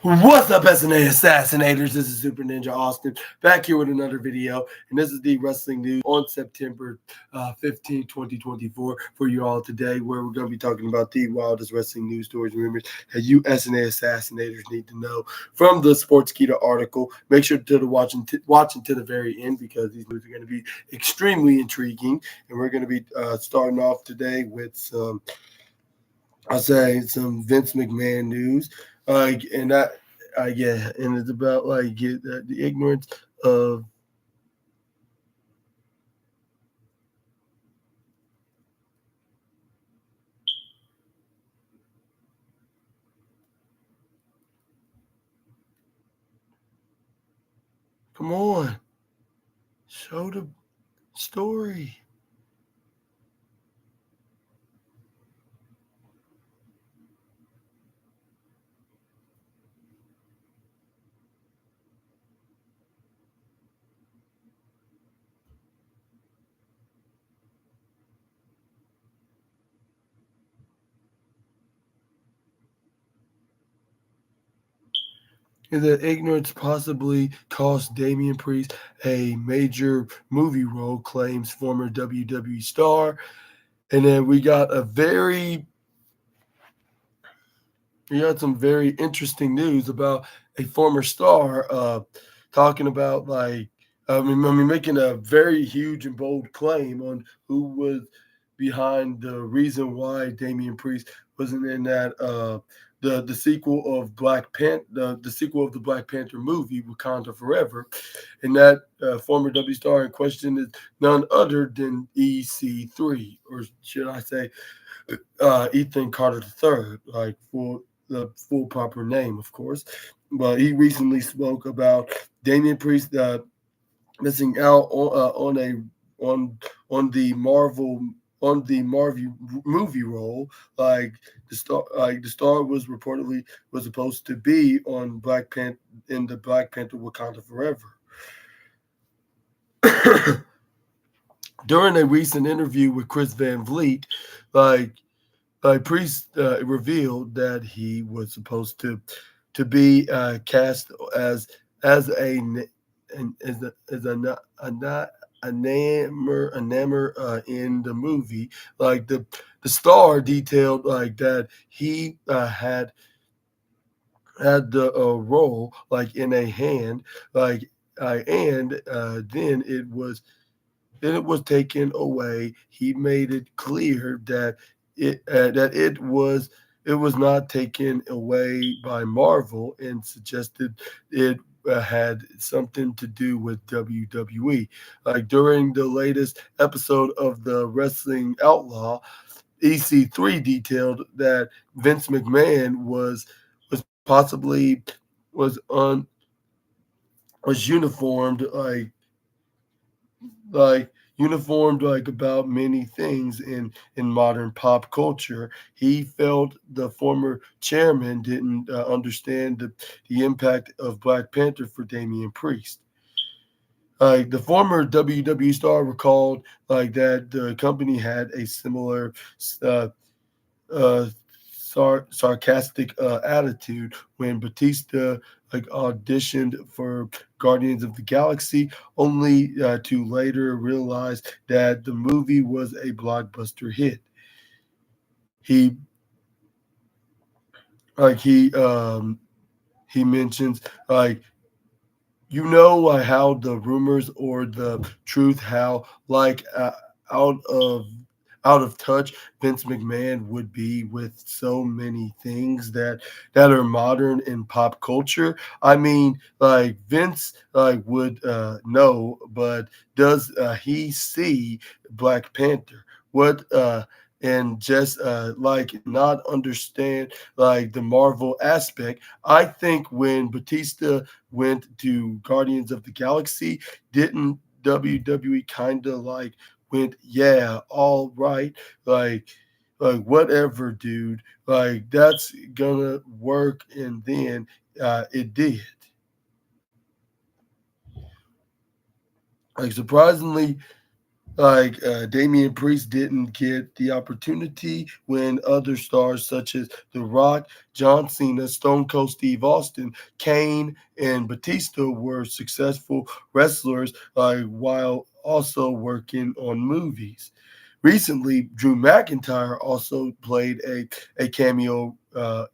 What's up, SNA Assassinators? This is Super Ninja Austin back here with another video, and this is the wrestling news on September 15, 2024 for you all today, where we're going to be talking about the wildest wrestling news stories and rumors that you SNA Assassinators need to know from the Sportskeeda article. Make sure to watch until the very end because these news are going to be extremely intriguing, and we're going to be starting off today with some Vince McMahon news. And that, and it's about the ignorance of. Come on, show the story. That ignorance possibly cost Damian Priest a major movie role, claims former WWE star. And then we got some very interesting news about a former star talking about making a very huge and bold claim on who was behind the reason why Damian Priest wasn't in that the sequel of the sequel of the Black Panther movie Wakanda Forever, and that former W star in question is none other than EC3, or should I say Ethan Carter III, like for the full proper name, of course. But he recently spoke about Damian Priest missing out on the Marvel movie role. The star was reportedly was supposed to be on in the Black Panther Wakanda Forever. During a recent interview with Chris Van Vliet, Priest revealed that he was supposed to be cast as a enamour in the movie. Like the star detailed that he had the role in a hand, and then it was taken away. He made it clear that it was not taken away by Marvel, and suggested it had something to do with WWE. During the latest episode of the Wrestling Outlaw, EC3 detailed that Vince McMahon was possibly was uniformed about many things in modern pop culture. He felt the former chairman didn't understand the impact of Black Panther for Damian Priest. The former WWE star recalled that the company had a similar uh, sarcastic attitude when Batista auditioned for Guardians of the Galaxy, only to later realize that the movie was a blockbuster hit. He he mentions how the rumors or the truth, how out of touch Vince McMahon would be with so many things that are modern in pop culture. I mean, Vince would know, but does he see Black Panther? What and just not understand the Marvel aspect. I think when Batista went to Guardians of the Galaxy, didn't WWE kind of went, yeah, all right, whatever, dude, that's gonna work, and then it did. Surprisingly, Damian Priest didn't get the opportunity when other stars such as The Rock, John Cena, Stone Cold Steve Austin, Kane, and Batista were successful wrestlers while also working on movies. Recently, Drew McIntyre also played a cameo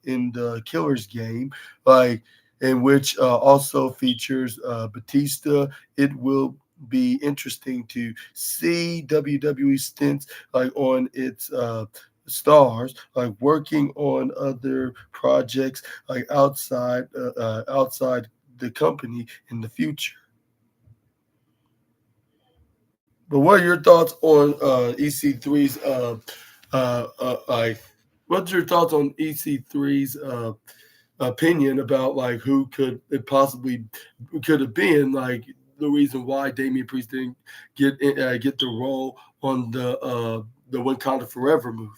in the Killer's Game, like in which also features Batista. It will be interesting to see WWE stints on its stars working on other projects outside the company in the future. But what are your thoughts on EC3's like? What's your thoughts on EC3's opinion about who could it possibly could have been the reason why Damian Priest didn't get the role on the Wakanda Forever movie?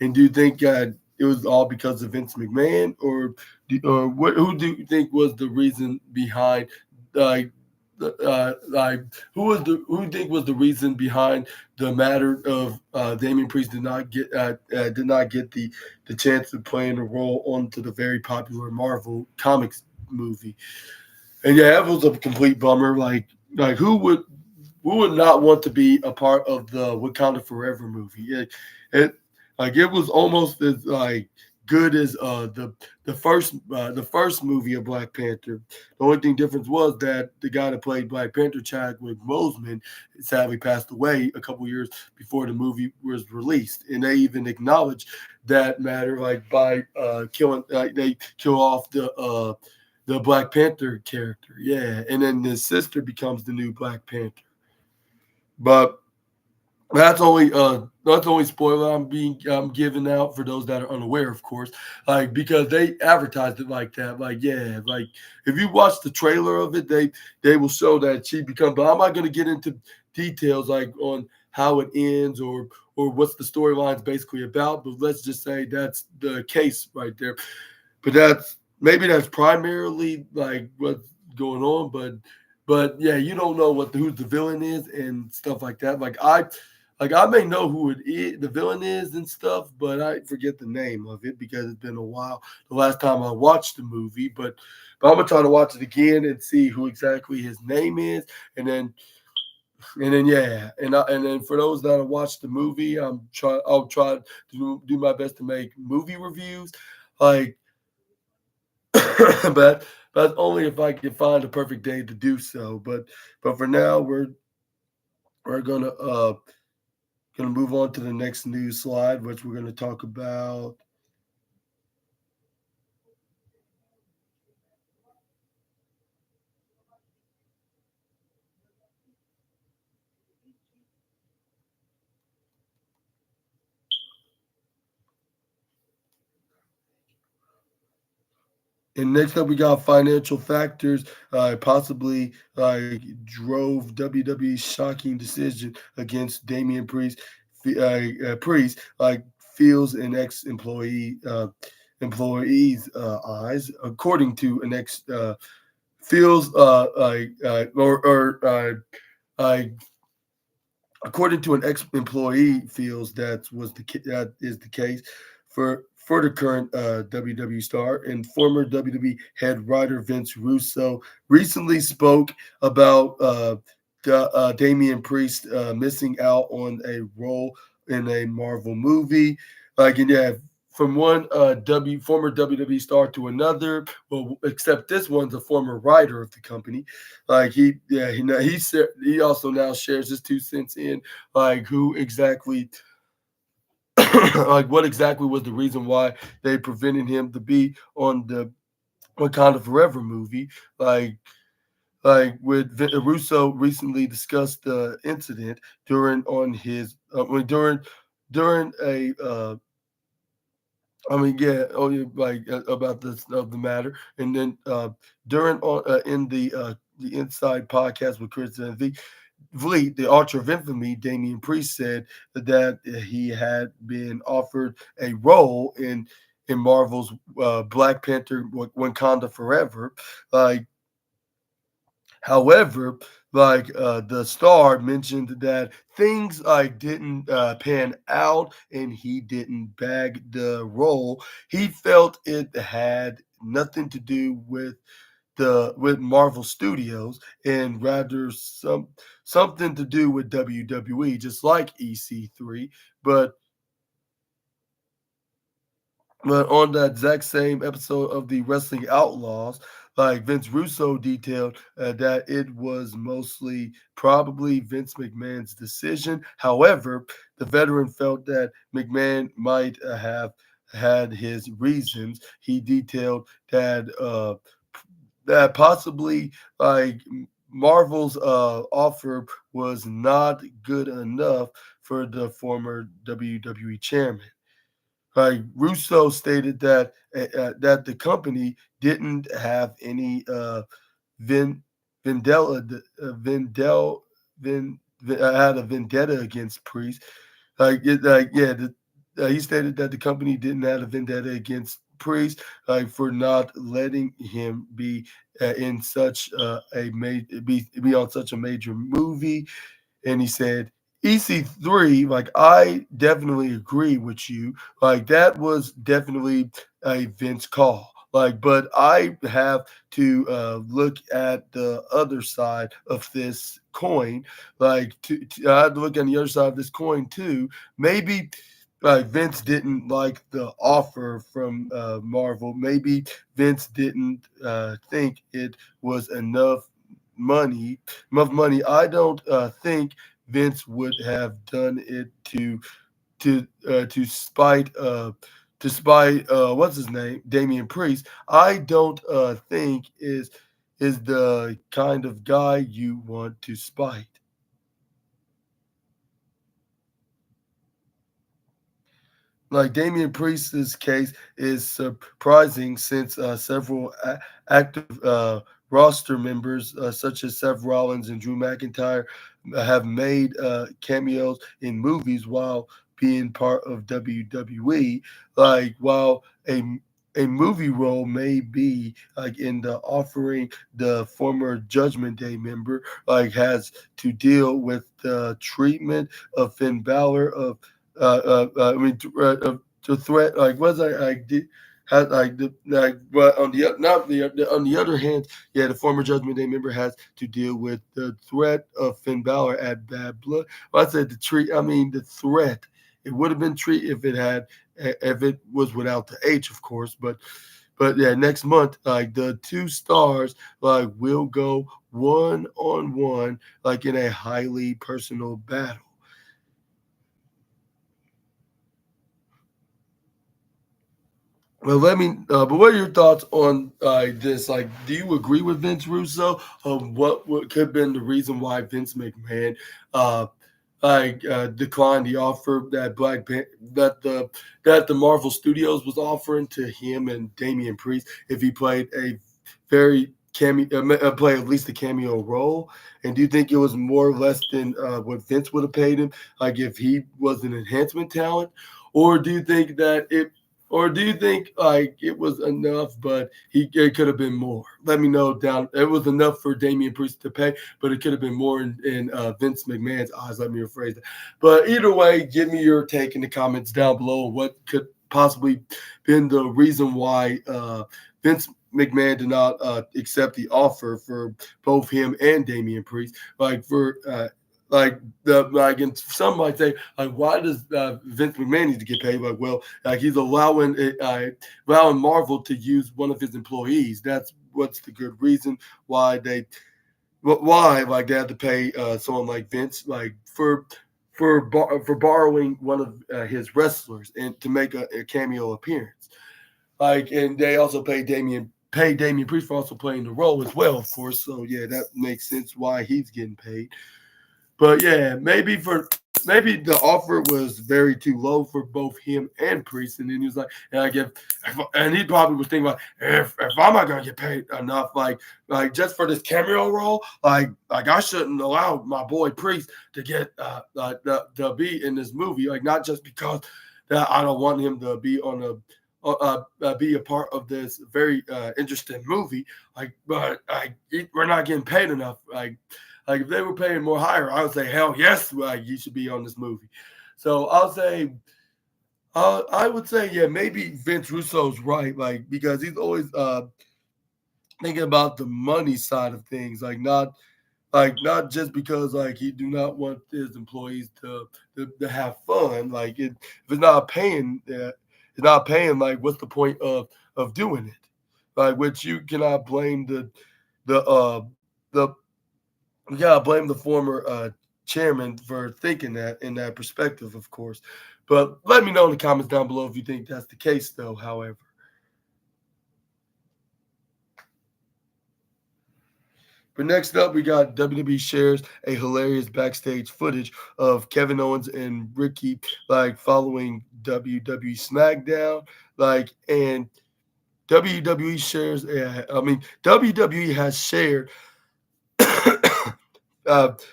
And do you think it was all because of Vince McMahon, or what? Who do you think was the reason behind like like who do you think was the reason behind the matter of Damian Priest did not get the chance to play in a role onto the very popular Marvel Comics movie? And yeah, it was a complete bummer. Like who would not want to be a part of the Wakanda Forever movie? It it was almost as good as the first movie of Black Panther. The only thing difference was that the guy that played Black Panther, Chadwick Boseman, sadly passed away a couple years before the movie was released, and they even acknowledged that matter by killing they kill off the Black Panther character, yeah, and then his sister becomes the new Black Panther. But that's only spoiler I'm giving out for those that are unaware, of course. Because they advertised it like that. Yeah, if you watch the trailer of it, they will show that she becomes. But I'm not going to get into details on how it ends or what's the storyline's basically about. But let's just say that's the case right there. But that's primarily what's going on. But yeah, you don't know who the villain is and stuff like that. I may know who it is, the villain is and stuff, but I forget the name of it because it's been a while. The last time I watched the movie, but I'm gonna try to watch it again and see who exactly his name is, and then yeah, and then for those that have watched the movie, I'll try to do my best to make movie reviews, like, but only if I can find a perfect day to do so. But for now, we're gonna move on to the next news slide, which we're gonna talk about. And next up, we got financial factors possibly drove WWE's shocking decision against Damian Priest. Priest feels an employee's eyes, according to an ex feels like according to an ex-employee, feels that is the case for the current WWE star, and former WWE head writer Vince Russo recently spoke about Damian Priest missing out on a role in a Marvel movie. And yeah, from one former WWE star to another, well, except this one's a former writer of the company. He also now shares his 2 cents in who exactly what exactly was the reason why they prevented him to be on the Wakanda Forever movie. Russo recently discussed the incident during on his during a yeah, oh, yeah, about this of the matter, and then during on in the Inside podcast with Chris and Vliet, the Archer of Infamy, Damian Priest said that he had been offered a role in Marvel's Black Panther Wakanda Forever. Like However, the star mentioned that things didn't pan out and he didn't bag the role. He felt it had nothing to do with Marvel Studios and rather something to do with WWE, just like EC3. But But on that exact same episode of the Wrestling Outlaws, Vince Russo detailed that it was mostly probably Vince McMahon's decision. However, the veteran felt that McMahon might have had his reasons. He detailed that possibly Marvel's offer was not good enough for the former WWE chairman. Russo stated that the company didn't have any vin, vendetta, vendel, had a vendetta against Priest. Yeah, he stated that the company didn't have a vendetta against Priest for not letting him be in such be on such a major movie. And he said, EC3, I definitely agree with you. That was definitely a Vince call. But I have to look at the other side of this coin. I have to look on the other side of this coin too. Maybe Vince didn't like the offer from Marvel. Maybe Vince didn't think it was enough money. I don't think Vince would have done it to spite what's his name, Damian Priest. I don't think is the kind of guy you want to spite. Damian Priest's case is surprising since several active roster members, such as Seth Rollins and Drew McIntyre, have made cameos in movies while being part of WWE. While a movie role may be in the offering, the former Judgment Day member has to deal with the treatment of Finn Balor of to threat was I did had but on the not the on the other hand, yeah, the former Judgment Day member has to deal with the threat of Finn Balor at Bad Blood. Well, I said the threat. It would have been treat if it was without the H, of course, but yeah, next month, the two stars will go one on one, in a highly personal battle. Well, but what are your thoughts on this? Do you agree with Vince Russo? What could have been the reason why Vince McMahon uh, declined the offer that the Marvel Studios was offering to him and Damian Priest if he played a very play at least a cameo role? And do you think it was more or less than what Vince would have paid him, if he was an enhancement talent, or do you think that it or do you think it was enough, but it could have been more? Let me know down. It was enough for Damian Priest to pay, but it could have been more in Vince McMahon's eyes. Let me rephrase that. But either way, give me your take in the comments down below. What could possibly been the reason why Vince McMahon did not accept the offer for both him and Damian Priest? And some might say, why does Vince McMahon need to get paid? Well, he's allowing Marvel to use one of his employees. That's what's the good reason why they have to pay someone like Vince for borrowing one of his wrestlers and to make a cameo appearance. And they also pay Damian Priest for also playing the role as well, of course. So yeah, that makes sense why he's getting paid. But yeah, maybe the offer was very too low for both him and Priest, and then he was like, and and he probably was thinking about if I'm not gonna get paid enough, just for this cameo role, I shouldn't allow my boy Priest to get to be in this movie, not just because that I don't want him to be be a part of this very interesting movie. But we're not getting paid enough. Like if they were paying more higher, I would say hell yes, like you should be on this movie. So I'll say, I would say yeah, maybe Vince Russo's right, like because he's always thinking about the money side of things, not just because like he do not want his employees to have fun. Like if it's not paying, it's not paying. Like what's the point of doing it? Like which you cannot blame the the you gotta blame the former chairman for thinking that in that perspective, of course. But let me know in the comments down below if you think that's the case, though. However. But next up, we got WWE shares a hilarious backstage footage of Kevin Owens and Ricky like following WWE SmackDown, and WWE shares. WWE has shared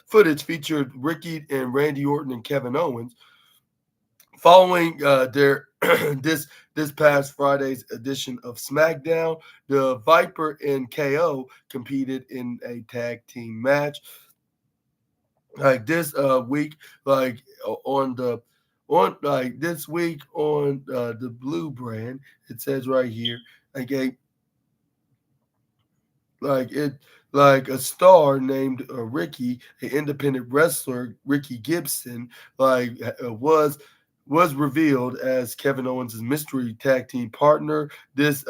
footage featured Ricky and Randy Orton and Kevin Owens following their this past Friday's edition of SmackDown. The Viper and KO competed in a tag team match. Like this week, like on like this week on the Blue brand, it says right here, like like it like a star named Ricky, an independent wrestler, Ricky Gibson, like was revealed as Kevin Owens' mystery tag team partner this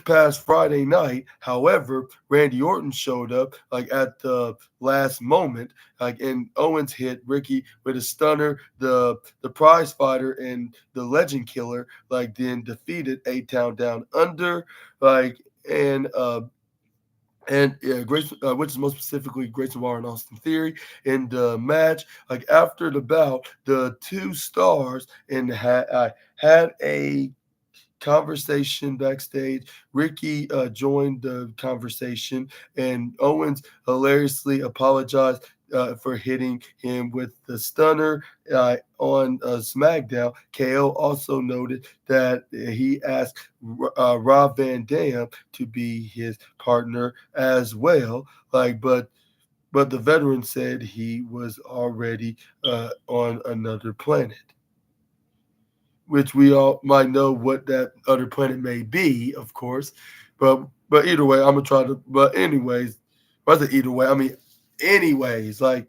past Friday night. However, Randy Orton showed up like at the last moment, like and Owens hit Ricky with a stunner. The prize fighter and the legend killer like then defeated A Town Down Under, like and Grace, which is most specifically Grayson Waller and Austin Theory in the match. Like after the bout, the two stars had a conversation backstage. Ricky joined the conversation, and Owens hilariously apologized for hitting him with the stunner on SmackDown. KO also noted that he asked Rob Van Dam to be his partner as well. But the veteran said he was already on another planet, which we all might know what that other planet may be, of course. But either way, I'm gonna try to. But anyways, I said either way. I mean, anyways, like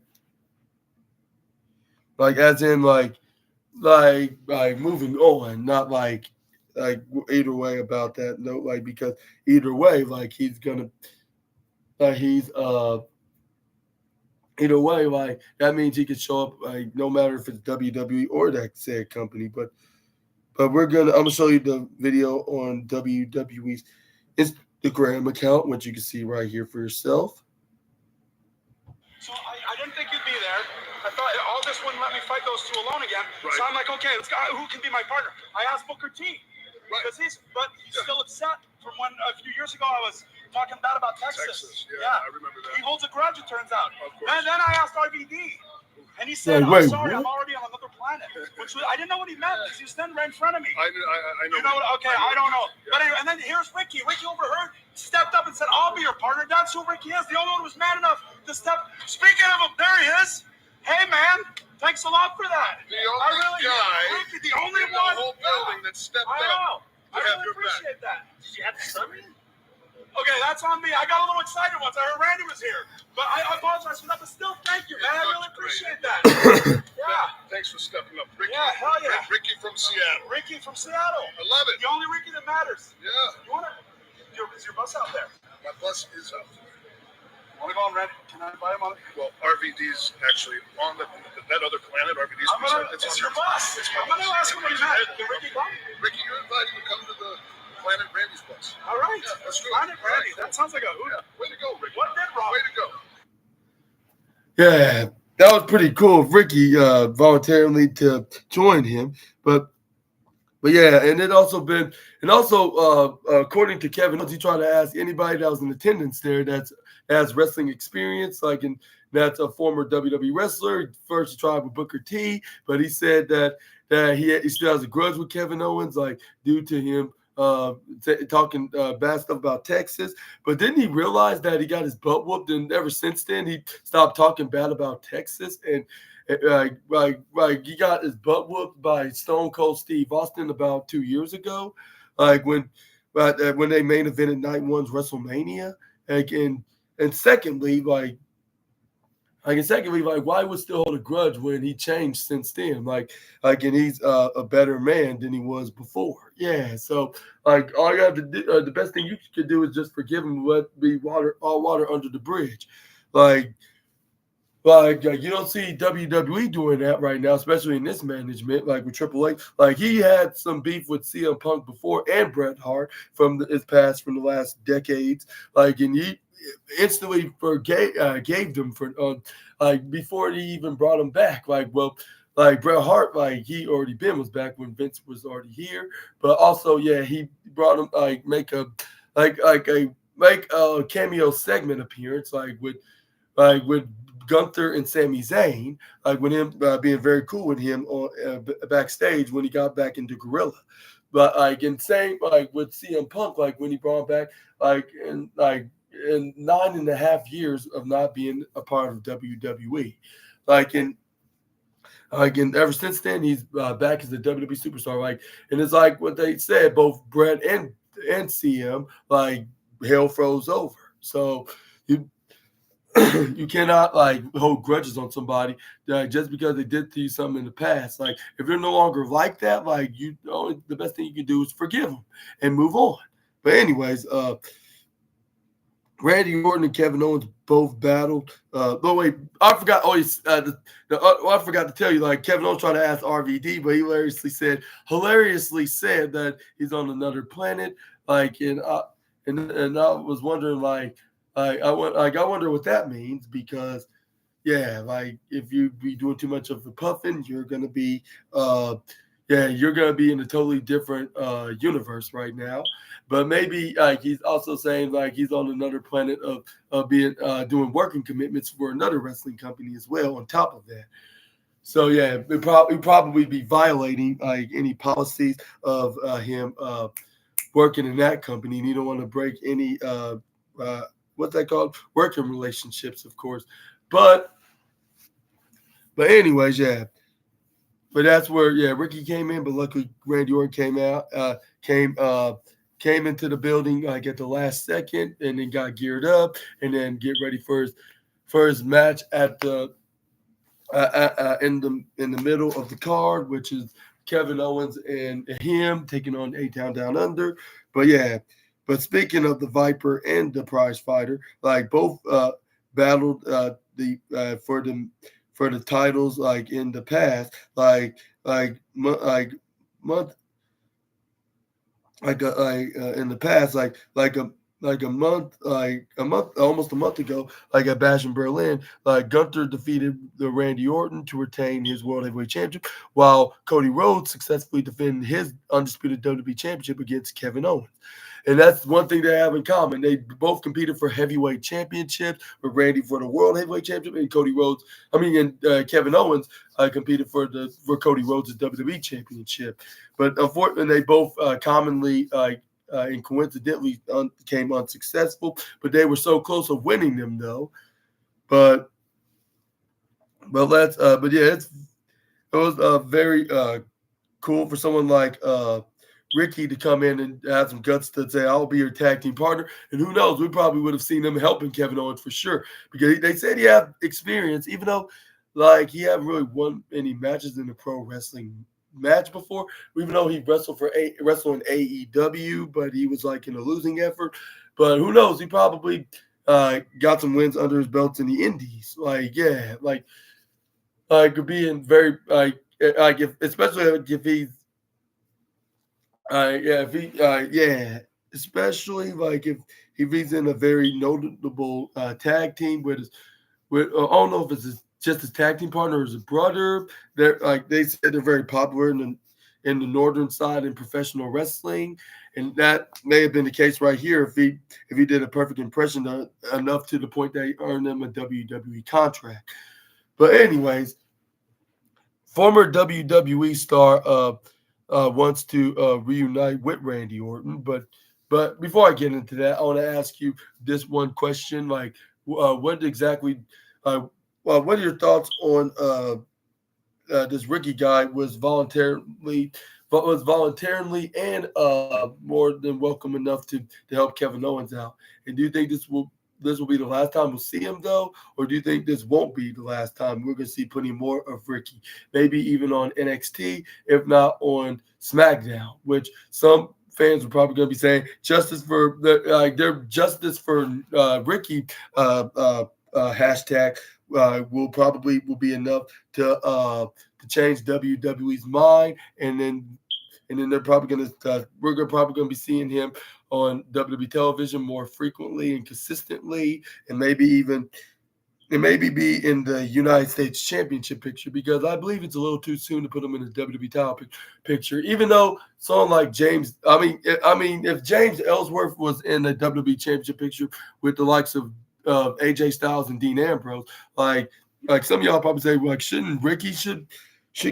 as in like moving on, not like either way about that note. Like because either way, like he's gonna he's either way, like that means he could show up like no matter if it's WWE or that said company, But I'm gonna show you the video on WWE's Instagram account, which you can see right here for yourself. So I didn't think you'd be there. I thought August wouldn't let me fight those two alone again. Right. So I'm like, okay, let's go. Who can be my partner? I asked Booker T. Right. Because he's still upset from when a few years ago I was talking bad about Texas. Yeah, I remember that. He holds a grudge, it turns out. Of course. And then I asked RVD. And he said, Wait, I'm sorry, what? I'm already on another planet. Which I didn't know what he meant because he was standing right in front of me. I know. You know what? Okay, I don't know. Yeah. But anyway, and then here's Ricky. Ricky overheard, stepped up and said, I'll be your partner. That's who Ricky is. The only one who was man enough to step. Speaking of him, there he is. Hey, man. Thanks a lot for that. The only guy Ricky, the only in one. the whole building that stepped I know. up. I really appreciate that. Did you have to stun me? Okay, that's on me. I got a little excited once I heard Randy was here. But I apologize for that. But still, thank you, man. I really appreciate that. Yeah. Thanks for stepping up. Ricky. Yeah, hell yeah. Ricky from Seattle. Ricky from Seattle. I love it. The only Ricky that matters. Yeah. You want to? Is your bus out there? My bus is out. Want to go on Randy? Can I invite him on? Well, RVD's actually on that other planet. RVD's. It's your bus. I'm going to ask him what he meant. Can Ricky come? Ricky, you're invited to come to the Planet Randy's bus. All right. Yeah, let's go. Planet Randy. That sounds like a hoot. Yeah. Way to go, Ricky. What did wrong? Way to go. Yeah, that was pretty cool of Ricky voluntarily to join him. But But yeah, and it also been, and also according to Kevin Owens, he tried to ask anybody that was in attendance there that's has wrestling experience, like and that's a former WWE wrestler. First, he tried with Booker T, but he said that he still has a grudge with Kevin Owens, like due to him talking bad stuff about Texas. But didn't he realize that he got his butt whooped, and ever since then he stopped talking bad about Texas and he got his butt whooped by Stone Cold Steve Austin about 2 years ago, like when they main evented Night One's WrestleMania. Like and secondly, like why would still hold a grudge when he changed since then? And he's a better man than he was before. Yeah, so like all you have to do, the best thing you could do is just forgive him, let be all water under the bridge, like. You don't see WWE doing that right now, especially in this management, like with Triple H. Like he had some beef with CM Punk before and Bret Hart from his past from the last decades. Like, and he instantly gave them for like before he even brought him back. Like Bret Hart, like he already was back when Vince was already here, but also yeah, he brought him make a cameo segment appearance with Gunther and Sami Zayn, like with him being very cool with him on backstage when he got back into Gorilla. But like and same like with CM Punk, like when he brought him back, in 9.5 years of not being a part of WWE, like in ever since then he's back as a WWE superstar. Like and it's like what they said, both Brett and CM, like hell froze over. So you you cannot like hold grudges on somebody just because they did to you something in the past. Like if you're no longer like that, like the best thing you can do is forgive them and move on. But anyways, Randy Orton and Kevin Owens both battled. But wait, I forgot. I forgot to tell you. Like Kevin Owens tried to ask RVD, but he hilariously said that he's on another planet. Like and I was wondering I wonder what that means because yeah, like if you be doing too much of the puffing, you're gonna be in a totally different universe right now. But maybe like he's also saying like he's on another planet of being doing working commitments for another wrestling company as well on top of that. So yeah, probably be violating like any policies of him working in that company, and you don't want to break any what's that called working relationships, of course. But but anyways, yeah. But that's where Ricky came in, but luckily Randy Orton came into the building like at the last second, and then got geared up, and then get ready for his match at the in the middle of the card, which is Kevin Owens and him taking on A Town Down Under. But yeah, but speaking of the Viper and the Prize Fighter, like both battled the for the titles like in the past, like month in the past, almost a month ago, like at Bash in Berlin, like Gunther defeated the Randy Orton to retain his World Heavyweight Championship, while Cody Rhodes successfully defended his undisputed WWE Championship against Kevin Owens. And that's one thing they have in common. They both competed for heavyweight championships, with Randy for the World Heavyweight Championship, and Kevin Owens competed for Cody Rhodes' WWE Championship. But unfortunately, they both commonly and coincidentally became unsuccessful. But they were so close of winning them, though. But it was very cool for someone like Ricky to come in and have some guts to say, I'll be your tag team partner. And who knows, we probably would have seen him helping Kevin Owens for sure, because they said he had experience, even though like he hadn't really won any matches in the pro wrestling match before, even though he wrestled in AEW, but he was like in a losing effort. But who knows, he probably got some wins under his belt in the indies. Being very if especially if he's especially like if he's in a very notable tag team with I don't know if it's just his tag team partner or his brother. They said they're very popular in the northern side in professional wrestling, and that may have been the case right here if he did a perfect impression enough to the point that he earned him a WWE contract. But anyways, former WWE star wants to reunite with Randy Orton, but before I get into that, I want to ask you this one question: like, what exactly? What are your thoughts on this Ricky guy was voluntarily and more than welcome enough to help Kevin Owens out. And do you think this will be the last time we'll see him though, or do you think this won't be the last time we're going to see plenty more of Ricky? Maybe even on NXT, if not on SmackDown, which some fans are probably going to be saying justice for their justice for Ricky hashtag will be enough to change WWE's mind, and then they're probably going to probably going to be seeing him on WWE television more frequently and consistently, and maybe be in the United States Championship picture, because I believe it's a little too soon to put him in the WWE title picture. Even though someone like if James Ellsworth was in the WWE Championship picture with the likes of AJ Styles and Dean Ambrose, like some of y'all probably say, like, shouldn't Ricky should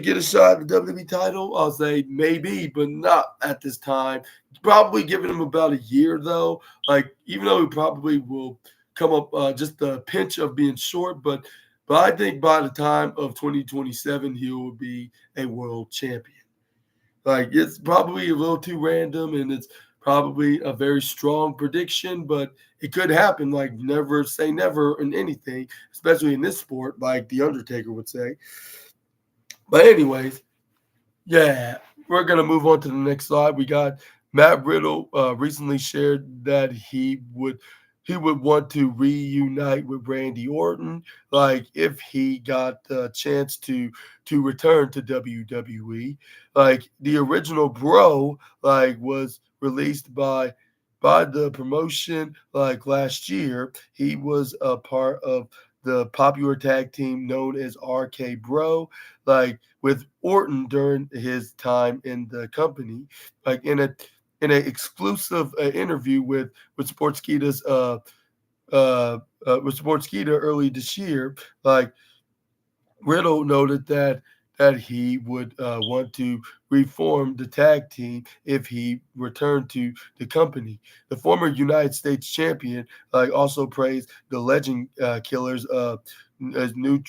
get a shot at the WWE title? I'll say maybe, but not at this time. Probably giving him about a year though. Like, even though he probably will come up just a pinch of being short, but I think by the time of 2027 he will be a world champion. Like, it's probably a little too random, and it's probably a very strong prediction, but it could happen. Like, never say never in anything, especially in this sport, like The Undertaker would say. But anyways, yeah, we're gonna move on to the next slide. We got Matt Riddle recently shared that he would want to reunite with Randy Orton, like if he got the chance to return to WWE. Like, the original Bro was released by the promotion like last year. He was a part of the popular tag team known as RK Bro, like with Orton during his time in the company. Like, in an exclusive interview with Sportskeeda early this year, like Riddle noted that he would want to reform the tag team if he returned to the company. The former United States champion also praised the Legend Killers as new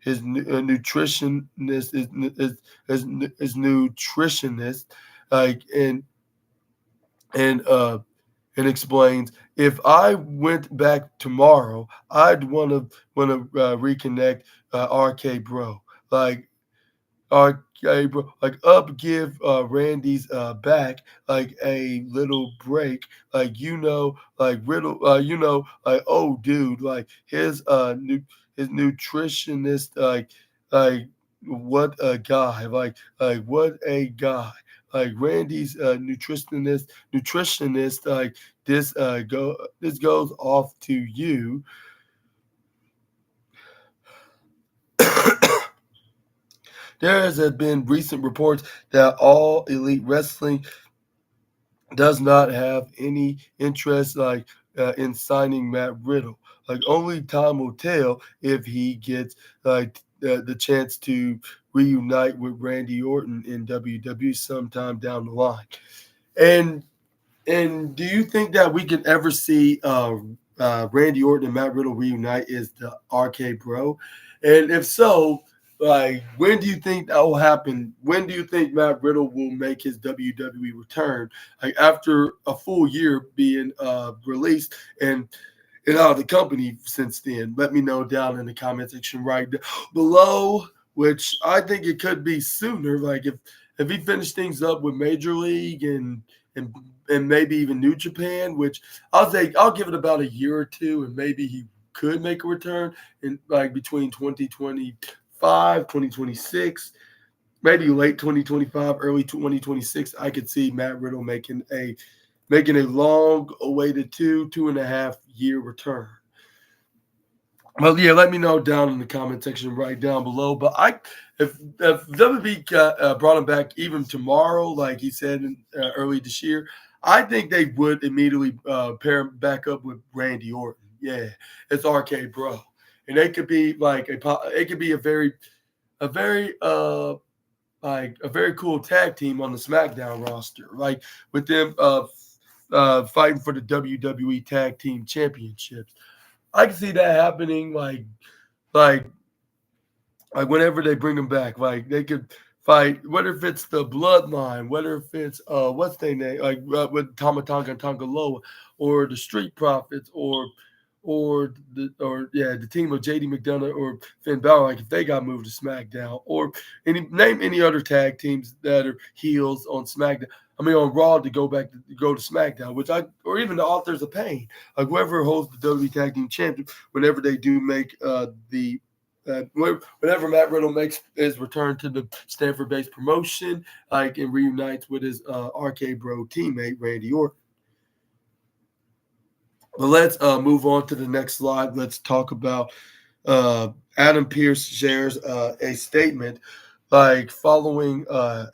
his nutritionist his nutritionist like and uh and explains, if I went back tomorrow, I'd want to reconnect RK Bro. Like, RK Bro, like give Randy's back like a little break. Like, like Riddle, like, oh dude, like his nutritionist, like what a guy, like what a guy. Like Randy's nutritionist, like this goes off to you. There has been recent reports that All Elite Wrestling does not have any interest in signing Matt Riddle. Like, only time will tell if he gets the chance to reunite with Randy Orton in WWE sometime down the line. And do you think that we could ever see Randy Orton and Matt Riddle reunite as the RK Bro? And if so, like, when do you think that will happen? When do you think Matt Riddle will make his WWE return? Like, after a full year being released and out of the company since then? Let me know down in the comment section right below. Which I think it could be sooner. Like, if he finished things up with Major League and and maybe even New Japan, which I'll give it about a year or two, and maybe he could make a return in like between 2025, 2026, maybe late 2025, early 2026. I could see Matt Riddle making a long awaited 2.5 year return. Well, yeah, let me know down in the comment section right down below. But if WB brought him back even tomorrow, like he said early this year, I think they would immediately pair him back up with Randy Orton. Yeah, it's RK Bro, and they could be like it could be a very like a very cool tag team on the SmackDown roster, like with them fighting for the WWE Tag Team Championships. I can see that happening like like whenever they bring them back, like they could fight whether if it's the bloodline, whether if it's what's their name, like with Tamatanga and Tangaloa, or the Street Profits, or yeah, the team of JD McDonough or Finn Balor, like if they got moved to SmackDown, or any other tag teams that are heels on SmackDown. I mean on Raw to go to SmackDown, which I or even the Authors of Pain, like whoever holds the WWE Tag Team Championship, whenever they do make the whenever Matt Riddle makes his return to the Stanford-based promotion, like and reunites with his RK Bro teammate Randy Orton. But let's move on to the next slide. Let's talk about uh, Adam Pearce shares a statement like following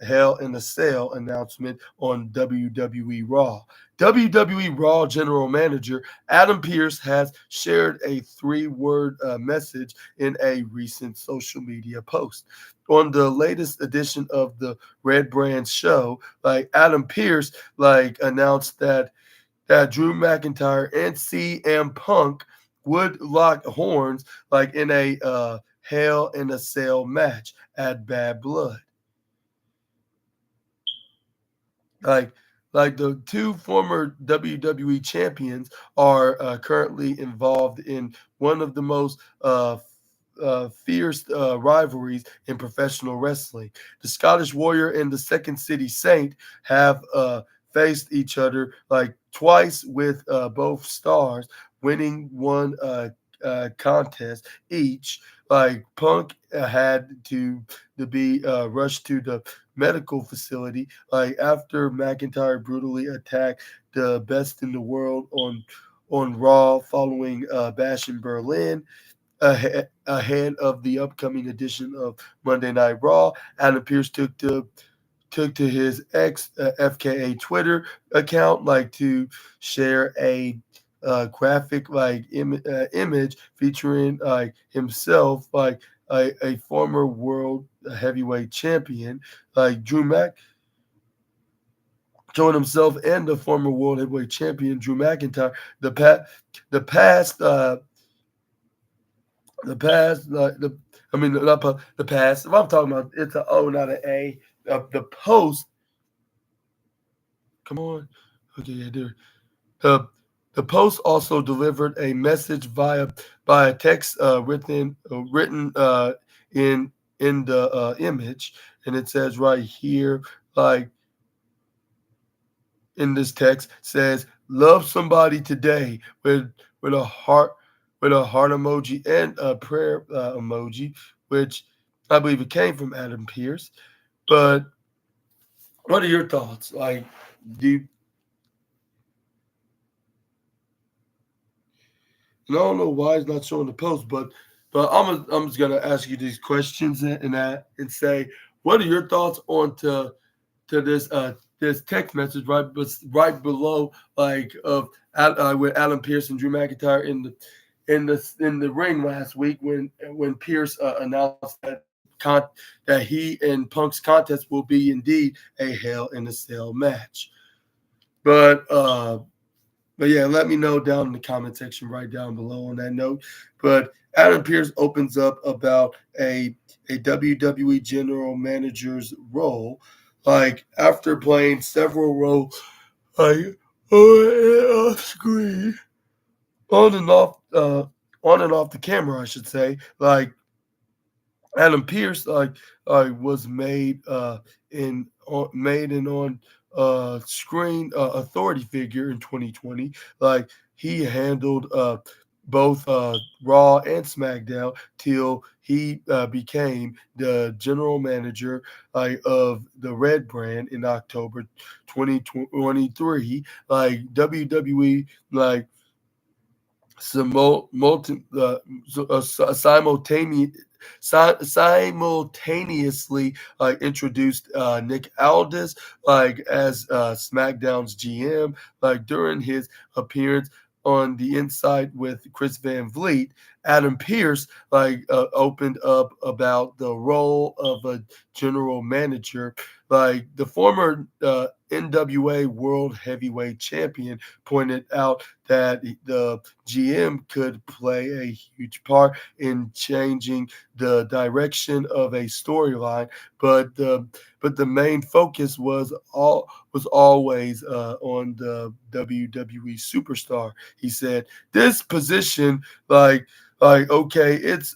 Hell in a Cell announcement on WWE Raw. WWE Raw General Manager Adam Pearce has shared a three-word message in a recent social media post. On the latest edition of the Red Brand show, like Adam Pearce like announced that Drew McIntyre and CM Punk would lock horns like in a Hell in a Cell match at Bad Blood. Like like the two former WWE champions are currently involved in one of the most fierce rivalries in professional wrestling. The Scottish Warrior and the Second City Saint have faced each other like twice, with both stars winning one contest each. Like Punk had to be rushed to the medical facility like after McIntyre brutally attacked the best in the world on Raw following Bash in Berlin. Ahead of the upcoming edition of Monday Night Raw, Adam Pearce took to his ex FKA Twitter account like to share a graphic image featuring like himself like a former world heavyweight champion like Drew Mac showing himself and the former world heavyweight champion Drew McIntyre. The past the past the past the I mean not the past. If I'm talking about, it's an O, not an A. The post. Come on. Okay, yeah, there. The the post also delivered a message via text written in the image, and it says right here, like in this text, says "Love somebody today" with a heart emoji and a prayer emoji, which I believe it came from Adam Pierce. But what are your thoughts? Like, do you, and I don't know why it's not showing the post, but I'm just gonna ask you these questions and say, what are your thoughts on to this text message right below like of with Alan Pierce and Drew McIntyre in the ring last week when Pierce announced that he and Punk's contest will be indeed a Hell in a Cell match. But but yeah, let me know down in the comment section right down below on that note. But Adam Pierce opens up about a WWE general manager's role, like after playing several roles, like off screen, on and off, on and off the camera, I should say. Like Adam Pierce, was made in on screen authority figure in 2020. Like he handled both Raw and SmackDown till he became the general manager of the Red Brand in October 2023. Like WWE like simultaneously introduced Nick Aldis as SmackDown's GM during his appearance on the Inside with Chris Van Vliet. Adam Pierce opened up about the role of a general manager. The former NWA World Heavyweight Champion pointed out that the GM could play a huge part in changing the direction of a storyline, but the main focus was always on the WWE superstar. He said this position, okay, it's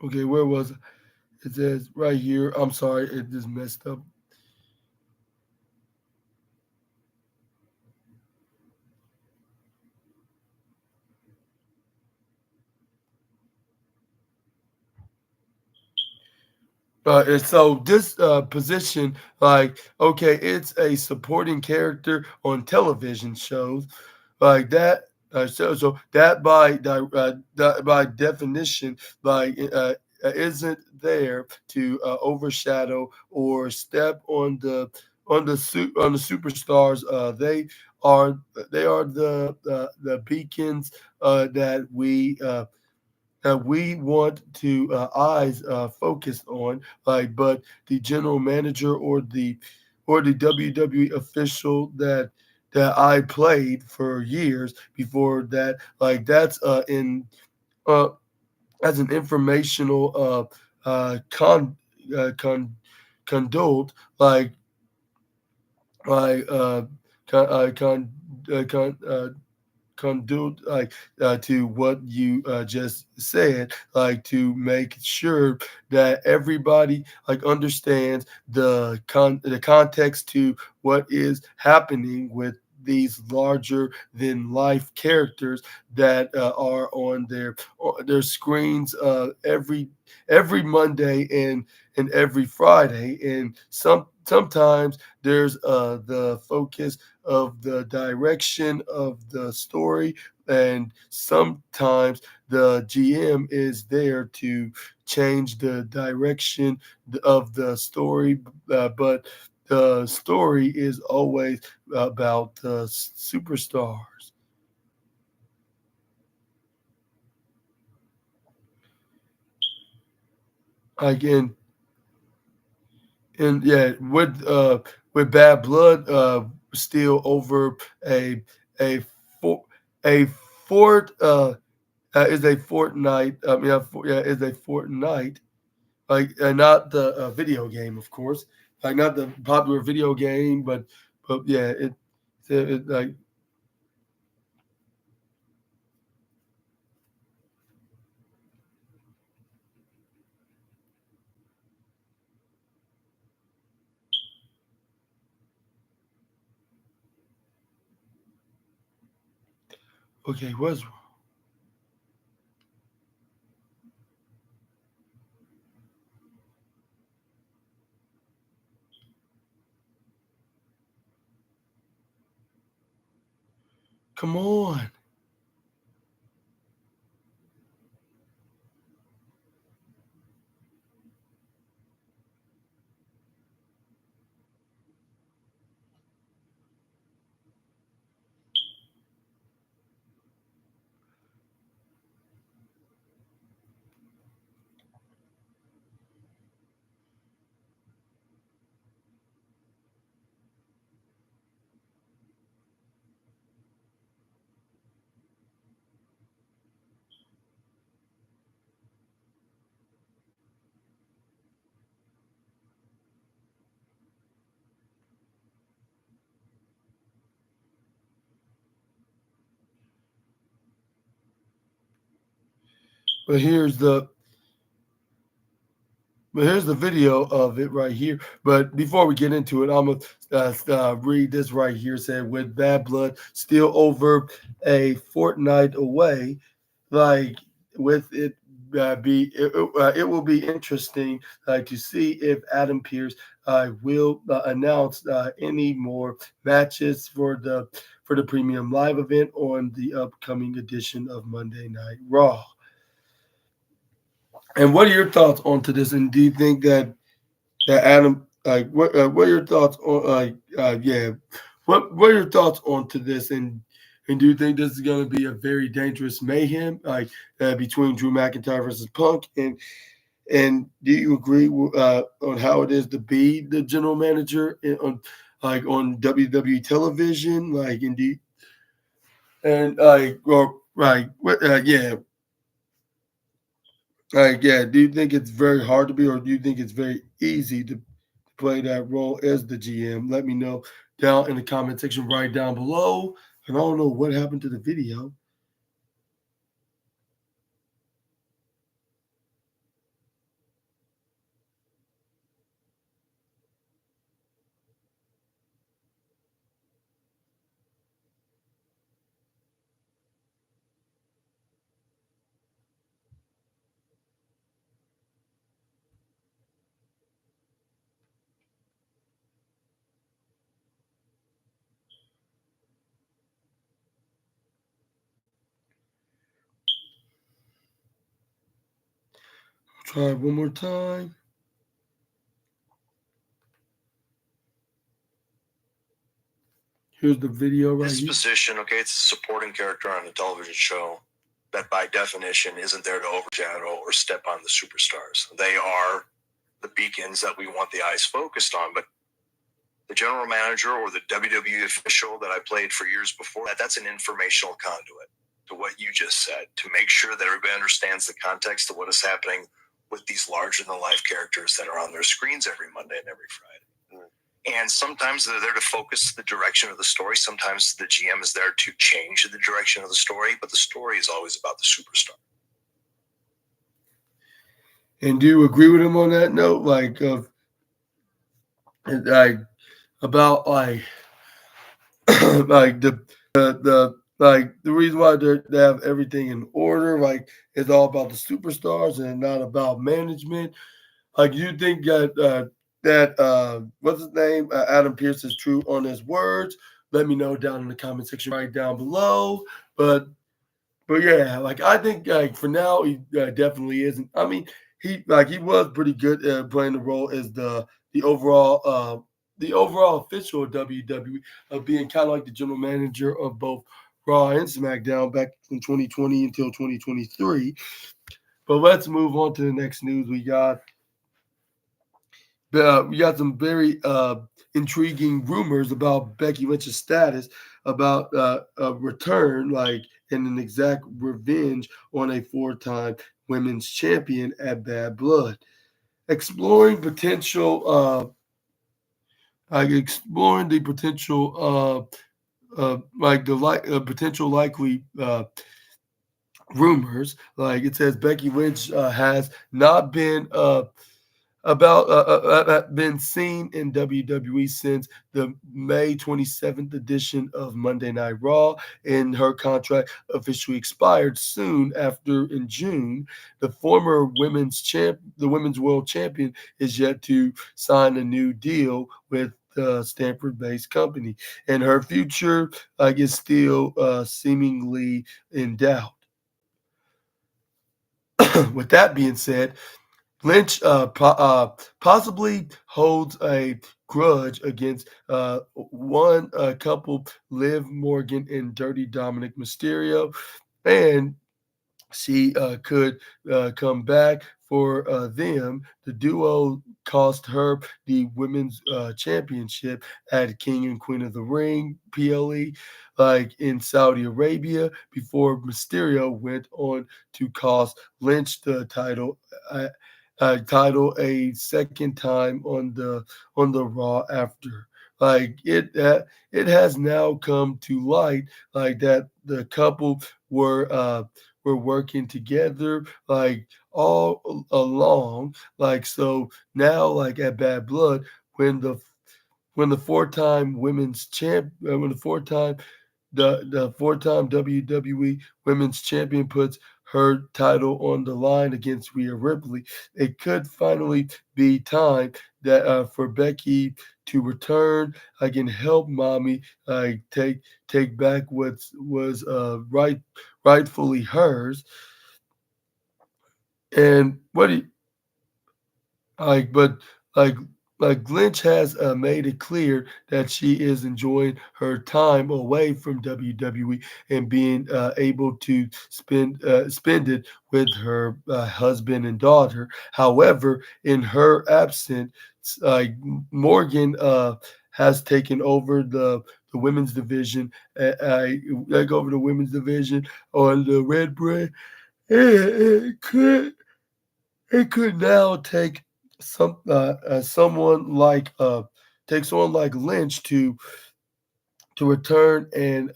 okay. Where was it? It says right here. I'm sorry, it just messed up. And so this position, okay, it's a supporting character on television shows like that. So that by definition, isn't there to overshadow or step on the superstars. Are they are the beacons that we want to eyes focused on, but the general manager or the WWE official that I played for years before that, that's in uh as an informational conduit, like like con, con conduit to what you just said, to make sure that everybody understands the context to what is happening with these larger than life characters that are on their screens every Monday and every Friday, and sometimes there's the focus of the direction of the story, and sometimes the GM is there to change the direction of the story, but the story is always about the superstars. Again, and yeah, with Bad Blood still over a a for, a fort is a Fortnite. Is a Fortnite, not the video game, of course, not the popular video game, but yeah, it okay. Was come on. But But here's the video of it right here. But before we get into it, I'm gonna read this right here. Said with Bad Blood still over a fortnight away, like with it it will be interesting to see if Adam Pearce will announce any more matches for the premium live event on the upcoming edition of Monday Night Raw. And what are your thoughts onto this? And do you think that Adam, what are your thoughts on, yeah, what are your thoughts onto this? And do you think this is going to be a very dangerous mayhem, between Drew McIntyre versus Punk? And do you agree on how it is to be the general manager on WWE television? Like, and do you, and or like, what, yeah, yeah. Do you think it's very hard to be, or do you think it's very easy to play that role as the GM? Let me know down in the comment section right down below. And I don't know what happened to the video. Try it one more time. Here's the video right His here. position, okay, it's a supporting character on a television show that by definition isn't there to overshadow or step on the superstars. They are the beacons that we want the eyes focused on. But the general manager or the WWE official that I played for years before, that's an informational conduit to what you just said, to make sure that everybody understands the context of what is happening with these larger-than-life characters that are on their screens every Monday and every Friday. And sometimes they're there to focus the direction of the story. Sometimes the GM is there to change the direction of the story, but the story is always about the superstar. And do you agree with him on that note? Like about like the reason why they have everything in order, like it's all about the superstars and not about management. Like you think that what's his name, Adam Pearce is true on his words? Let me know down in the comment section right down below. But yeah, like I think like for now he definitely isn't. I mean he was pretty good at playing the role as the overall the overall official of WWE, of being kind of like the general manager of both Raw and SmackDown back from 2020 until 2023. But let's move on to the next news. We got some very intriguing rumors about Becky Lynch's status, about a return, like, and an exact revenge on a four-time women's champion at Bad Blood. Exploring potential, exploring the potential, potential likely rumors. Like it says, Becky Lynch has not been seen in WWE since the May 27th edition of Monday Night Raw, and her contract officially expired soon after in June. The women's world champion, is yet to sign a new deal with the Stanford-based company, and her future is still seemingly in doubt. With that being said, Lynch possibly holds a grudge against one couple, Liv Morgan and Dirty Dominic Mysterio, and she could come back for them. The duo cost her the women's championship at King and Queen of the Ring PLE, like in Saudi Arabia, before Mysterio went on to cost Lynch the title a second time on the Raw after. Like it has now come to light like that the couple were working together like all along. Like so now, like at Bad Blood, when the when the four-time women's champ, when the four-time WWE Women's Champion puts her title on the line against Rhea Ripley, it could finally be time that for Becky to return, and help Mommy take back what was rightfully hers. And what do you, but like Lynch has made it clear that she is enjoying her time away from WWE and being able to spend it with her husband and daughter. However, in her absence, like Morgan has taken over the women's division. Like over the women's division on the Red Brand. It could now take someone like Lynch to return and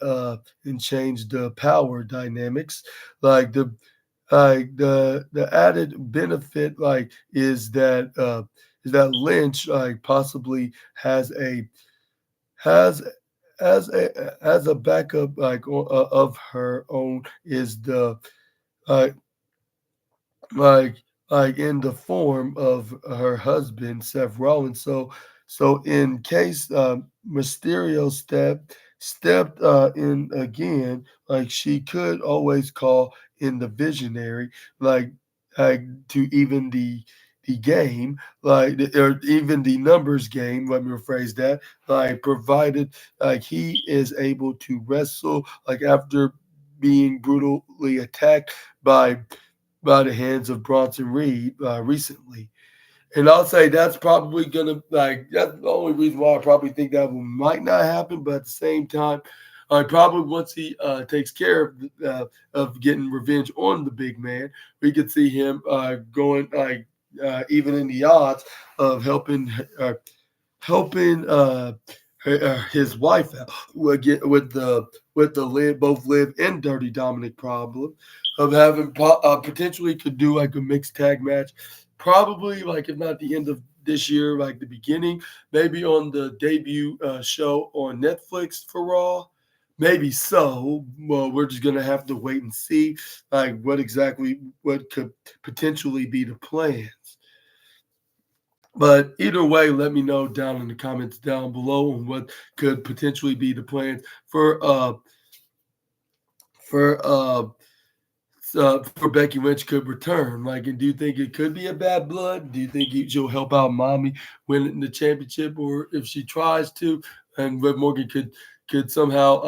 change the power dynamics. Like the added benefit is that Lynch possibly has has a backup of her own is the uh, like in the form of her husband Seth Rollins. So in case Mysterio stepped in again, like she could always call in the Visionary, like to even the game, or even the numbers game. Let me rephrase that. Like provided he is able to wrestle after being brutally attacked by the hands of Bronson Reed recently. And I'll say that's probably gonna that's the only reason why I probably think that might not happen. But at the same time, probably once he takes care of getting revenge on the big man, we could see him going even in the odds of helping his wife out with the live both live and dirty Dominic problem of having potentially could do like a mixed tag match, probably if not the end of this year, like the beginning, maybe on the debut show on Netflix for Raw. Maybe so. Well, we're just gonna have to wait and see, what could potentially be the plan. But either way, let me know down in the comments down below on what could potentially be the plans for for Becky Lynch could return. And do you think it could be a bad blood? Do you think she'll help out Mommy winning the championship, or if she tries to, and Liv Morgan could somehow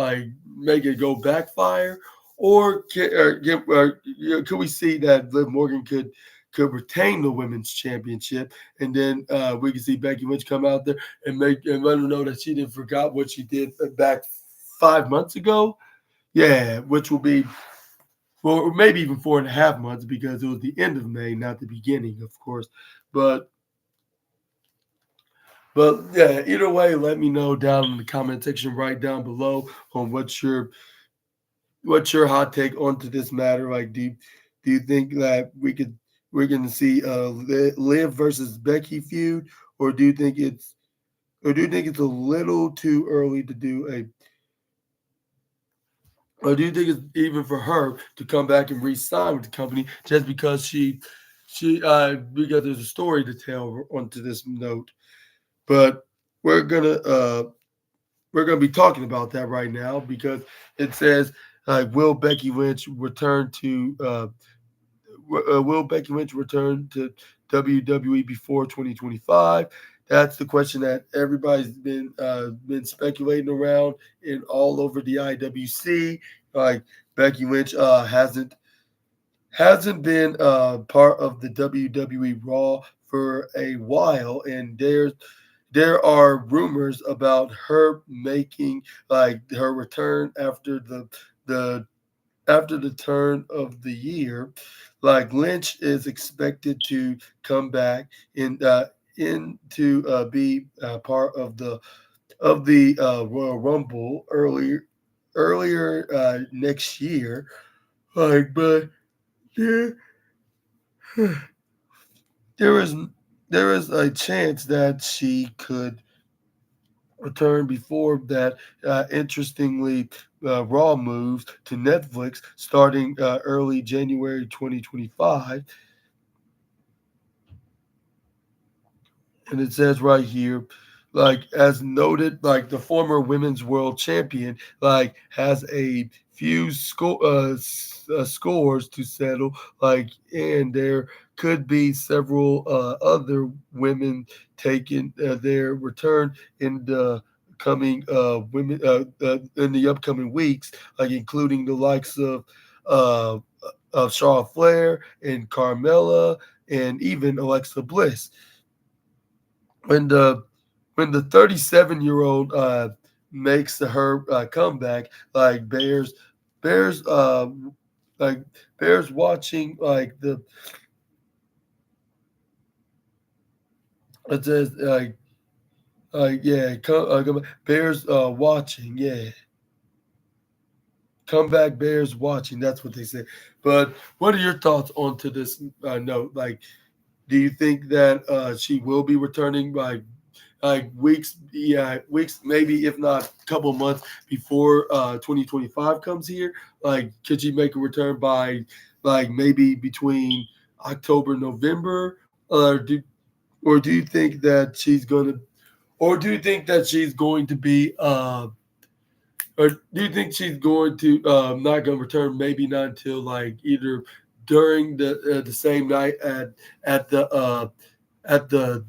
make it go backfire, or could we see that Liv Morgan could retain the women's championship, and then we could see Becky Lynch come out there and let her know that she didn't forgot what she did back 5 months ago. Yeah, which will be well, maybe even 4.5 months because it was the end of May, not the beginning, of course. But yeah, either way, let me know down in the comment section right down below on what's your hot take onto this matter. Do you think that we're gonna see Liv versus Becky feud, or do you think it's a little too early to do a or do you think it's even for her to come back and re-sign with the company just because because there's a story to tell onto this note? But we're gonna uh we're gonna be talking about that right now because it says will Becky Lynch return to will Becky Lynch return to WWE before 2025? That's the question that everybody's been speculating around in all over the IWC. Like Becky Lynch hasn't been part of the WWE Raw for a while, and there are rumors about her making her return the after the turn of the year. Like Lynch is expected to come back in to be part of the Royal Rumble earlier next year. but there, there is there is a chance that she could return before that. Interestingly, Raw moves to Netflix starting early January 2025. And it says right here, like as noted, like the former women's world champion, like has a few scores to settle, like, and there could be several other women taking their return in the coming women in the upcoming weeks, like including the likes uh, of Charlotte Flair and Carmella and even Alexa Bliss. when the when the 37-year-old makes her comeback, like Bears like Bears watching like the it says yeah Bears watching, yeah, comeback Bears watching, that's what they say. But what are your thoughts onto this note? Like, do you think that she will be returning like weeks, yeah, weeks, maybe if not a couple months before 2025 comes here? Like, could you make a return by like maybe between October, November, or do you think that she's gonna, or do you think that she's going to be, or do you think she's going to not gonna return? Maybe not until like either during the same night at the at the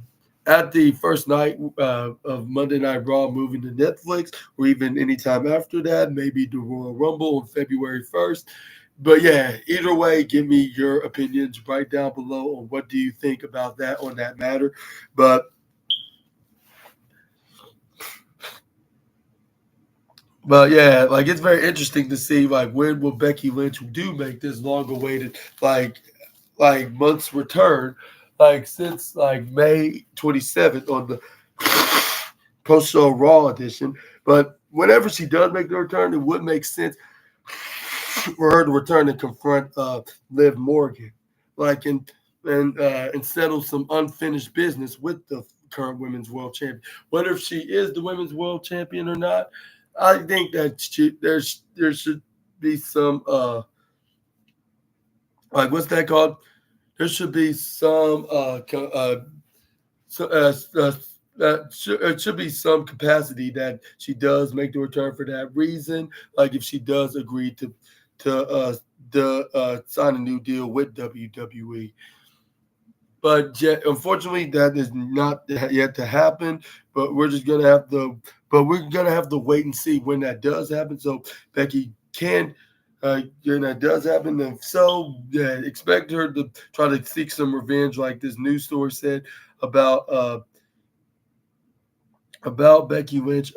at the first night of Monday Night Raw moving to Netflix, or even anytime after that, maybe the Royal Rumble on February 1st. But yeah, either way, give me your opinions right down below on what do you think about that on that matter. But yeah, like it's very interesting to see like when will Becky Lynch do make this long awaited months return, like since like May 27th on the post show Raw edition. But whenever she does make the return, it would make sense for her to return and confront Liv Morgan, like and settle some unfinished business with the current women's world champion. Whether if she is the women's world champion or not, I think that there should be some like what's that called? There should be some so, it should be some capacity that she does make the return for that reason. Like if she does agree to sign a new deal with WWE. But yet, unfortunately, that is not yet to happen. But we're just gonna have to. But we're gonna have to wait and see when that does happen. So Becky can, when that does happen, then so yeah, expect her to try to seek some revenge, like this news story said about uh about Becky Lynch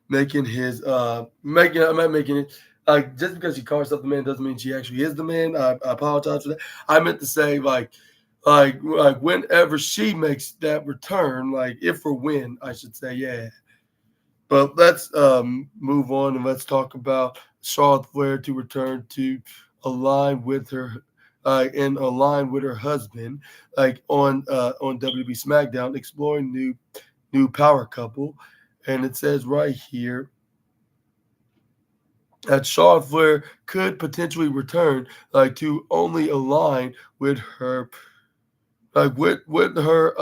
making his making I'm not making it like just because she calls herself the man doesn't mean she actually is the man. I apologize for that. I meant to say like whenever she makes that return, like if or when I should say, yeah. But let's move on and let's talk about Charlotte Flair to return to align with her and align with her husband, like on WB SmackDown, exploring new power couple. And it says right here that Charlotte Flair could potentially return like to only align with her like with her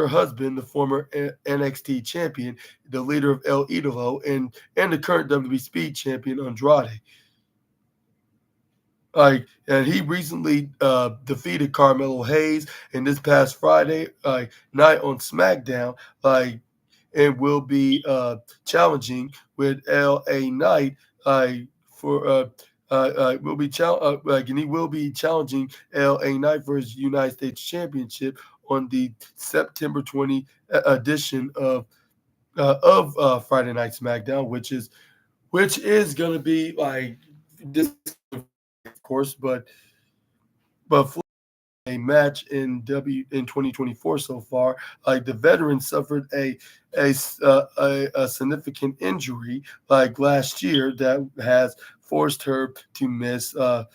husband, the former NXT champion, the leader of El Idolo, and the current WWE Speed champion Andrade. Like, and he recently defeated Carmelo Hayes in this past Friday night on SmackDown. Like, and will be challenging with L.A. Knight for will be like, and he will be challenging L.A. Knight for his United States Championship on the September 20 edition of Friday Night SmackDown, which is going to be like this, of course, but a match in 2024 so far. Like the veteran suffered a significant injury like last year that has forced her to miss a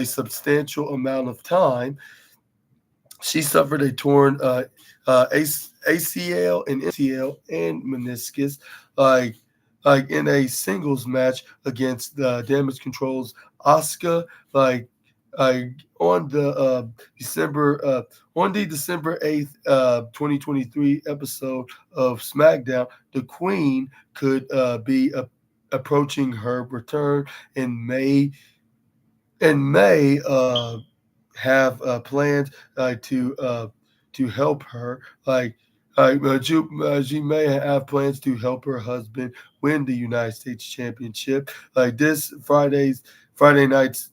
substantial amount of time. She suffered a torn ACL and MCL and meniscus, like in a singles match against the Damage Control's Asuka, like on the December on the December 8th, 2023 episode of SmackDown. The Queen could be approaching her return in May. In May, have plans to help her. She may have plans to help her husband win the United States Championship. Like this Friday night's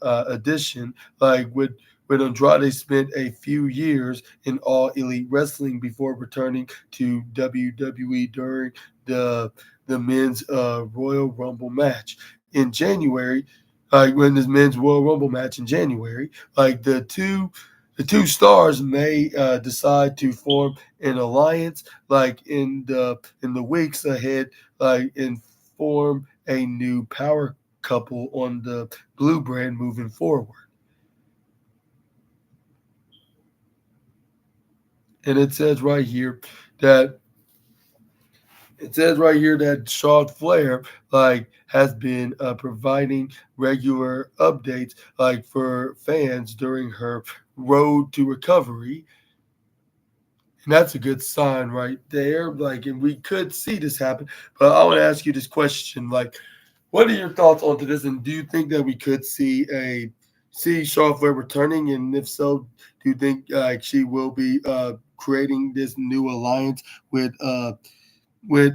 edition, like when Andrade spent a few years in All Elite Wrestling before returning to WWE during the the men's Royal Rumble match in January. When this men's Royal Rumble match in January, like the two stars may decide to form an alliance, like in the weeks ahead, and form a new power couple on the Blue brand moving forward. And that it says right here that Charlotte Flair has been providing regular updates for fans during her road to recovery, and that's a good sign right there. And we could see this happen. But I want to ask you this question: what are your thoughts onto this? And do you think that we could see Charlotte Flair returning? And if so, do you think she will be creating this new alliance with with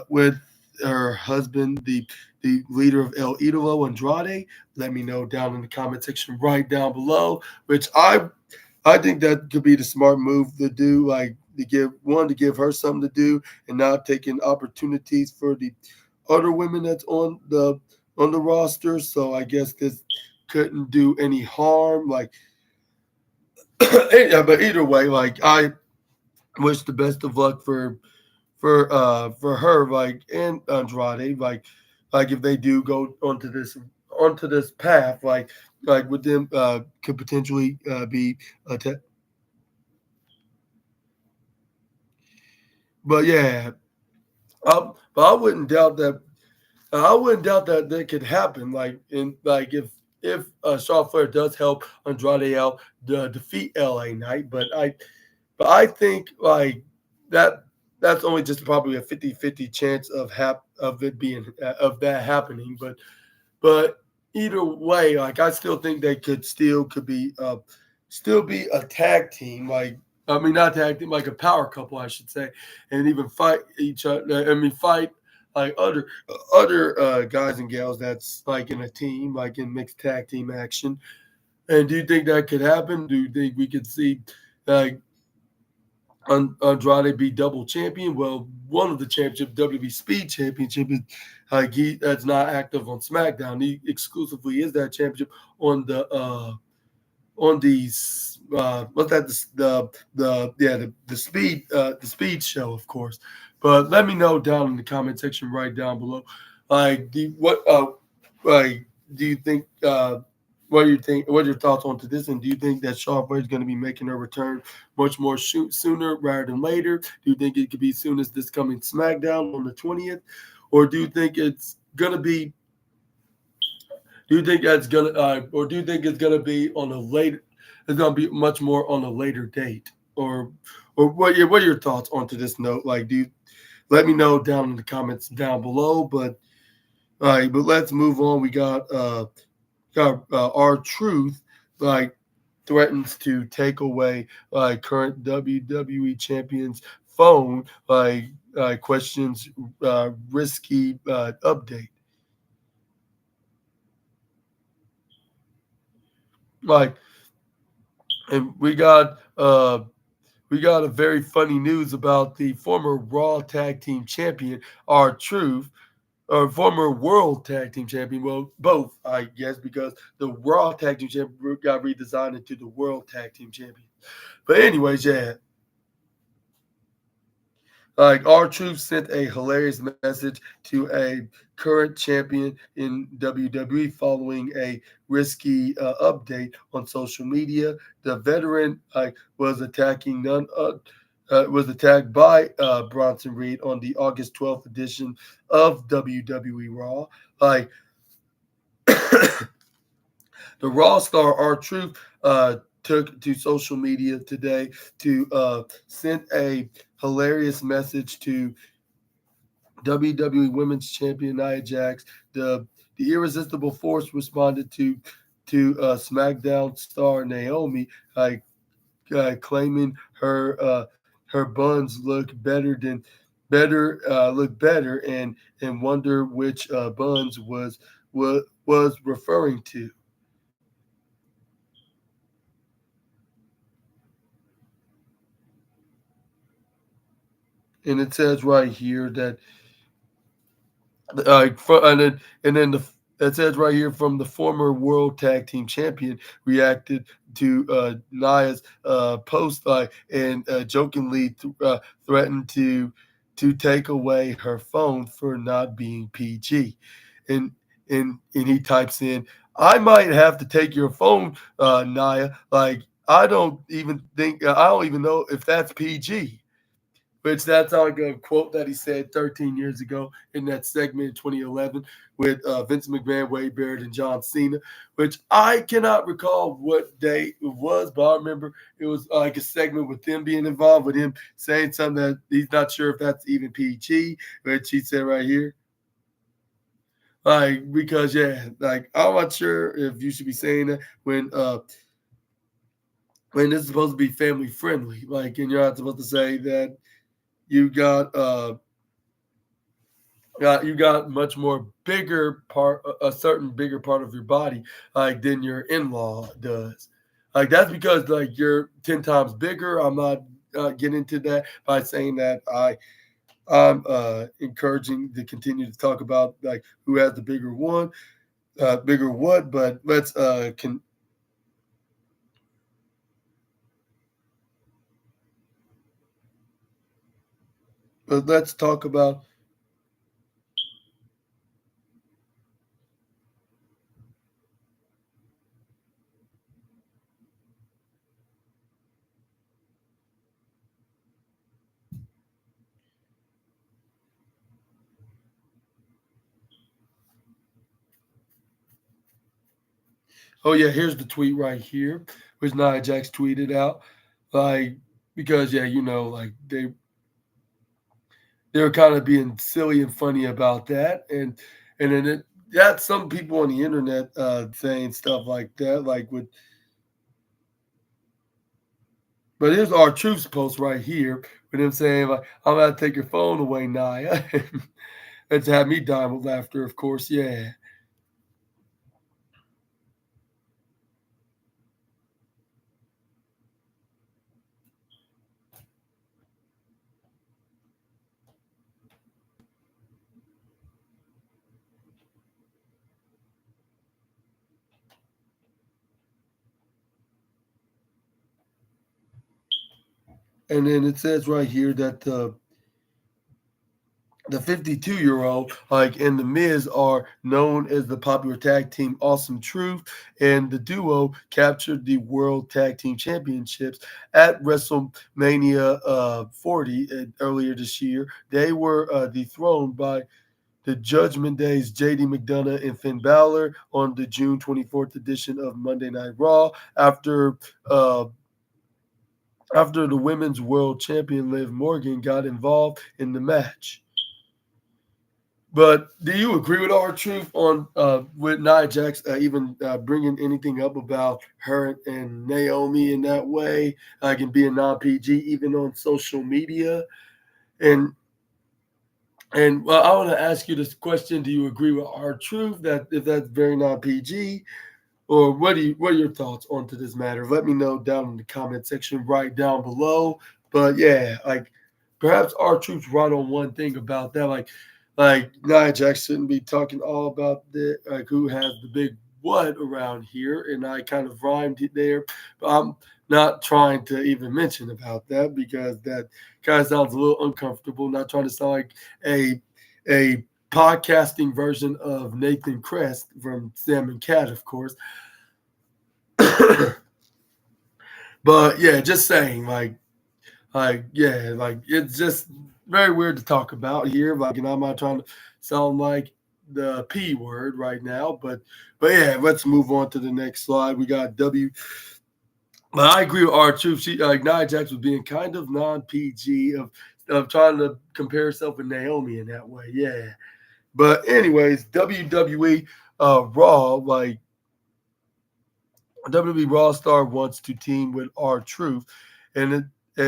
with her husband, the leader of El Idolo, Andrade? Let me know down in the comment section right down below. Which I think that could be the smart move to do, to give her something to do and not taking opportunities for the other women that's on the roster. So I guess this couldn't do any harm. Yeah, but either way, I wish the best of luck for her, and Andrade, if they do go onto this path, with them could potentially be attacked. But yeah, but I wouldn't doubt that that could happen. If Charlotte Flair does help Andrade out to defeat LA Knight, but I think that that's only just probably a 50-50 chance of it being of that happening. But either way, I still think they could still be a tag team, I mean not tag team, like a power couple, I should say, and even fight each other. I mean fight other guys and gals that's in a team, in mixed tag team action. And do you think that could happen? Do you think we could see like Andrade be double champion? Well, one of the championship, WB Speed Championship, is that's not active on SmackDown. He exclusively is that championship on the what's that, the speed show, of course. But let me know down in the comment section right down below. Do you think what do you think? What are your thoughts onto this? And do you think that Charlotte Flair is going to be making her return much more sooner rather than later? Do you think it could be soon as this coming SmackDown on the 20th, or do you think it's gonna be? Do you think that's gonna, or do you think it's gonna be on a later? It's gonna be much more on a later date, or what are your thoughts onto this note? Do you let me know down in the comments down below? But all right, but let's move on. We got our truth threatens to take away current WWE champions phone, questions risky update. like and we got a very funny news about the former Raw Tag Team Champion, our truth, or former World Tag Team Champion. Well, both, I guess, because the Raw Tag Team Champion got redesigned into the World Tag Team Champion. But anyways, yeah, Like our troops sent a hilarious message to a current champion in WWE following a risky update on social media. The veteran was attacked by Bronson Reed on the August 12th edition of WWE Raw. Like the Raw star R Truth took to social media today to send a hilarious message to WWE Women's Champion Nia Jax. The Irresistible Force responded to SmackDown star Naomi, claiming her buns look better, and wonder which buns was referring to. And it says right here that and then it says right here from the former World Tag Team Champion reacted to Nia's post and jokingly threatened to take away her phone for not being PG, and and he types in, "I might have to take your phone, Nia. Like I don't even know if that's PG." Which that's like a quote that he said 13 years ago in that segment in 2011 with Vince McMahon, Wade Barrett, and John Cena, which I cannot recall what day it was, but I remember it was like a segment with them being involved, with him saying something that he's not sure if that's even PG, which he said right here. Like, because, yeah, like, I'm not sure if you should be saying that when this is supposed to be family friendly. Like, and you're not supposed to say that you got you got much more bigger part, a certain bigger part of your body, like than your in-law does. Like that's because like you're 10 times bigger. I'm not getting into that by saying that I'm encouraging to continue to talk about like who has the bigger one, bigger what. But let's talk about. Oh yeah, here's the tweet right here, which Nia Jax tweeted out, like because yeah, like they were kind of being silly and funny about that, and then it got some people on the internet saying stuff like that, like with. But here's our troops post right here with him saying like, "I'm gonna take your phone away, Naya," and to have me dying with laughter, of course, yeah. And then it says right here that the 52-year-old, like, and the Miz are known as the popular tag team Awesome Truth, and the duo captured the World Tag Team Championships at WrestleMania 40 earlier this year. They were dethroned by the Judgment Day's JD McDonough and Finn Balor on the June 24th edition of Monday Night Raw uh, after the women's world champion Liv Morgan got involved in the match. But do you agree with our truth on with Nia Jax even bringing anything up about her and Naomi in that way, like and being non PG even on social media? And well, I want to ask you this question: do you agree with our truth that if that's very non PG, or what are your thoughts onto this matter? Let me know down in the comment section right down below. But yeah, like perhaps our truth's right on one thing about that. Like Nia Jax shouldn't be talking all about the like who has the big what around here, and I kind of rhymed it there. But I'm not trying to even mention about that because that kind of sounds a little uncomfortable. Not trying to sound like a podcasting version of Nathan Crest from Sam and Cat, of course. But yeah, just saying, yeah, like it's just very weird to talk about here. Like, and I'm not trying to sound like the P word right now, but yeah, let's move on to the next slide. We got W. But I agree with our truth. She like Nia Jax was being kind of non PG of trying to compare herself with Naomi in that way. Yeah. But anyways, WWE Raw, like WWE Raw star wants to team with R Truth, and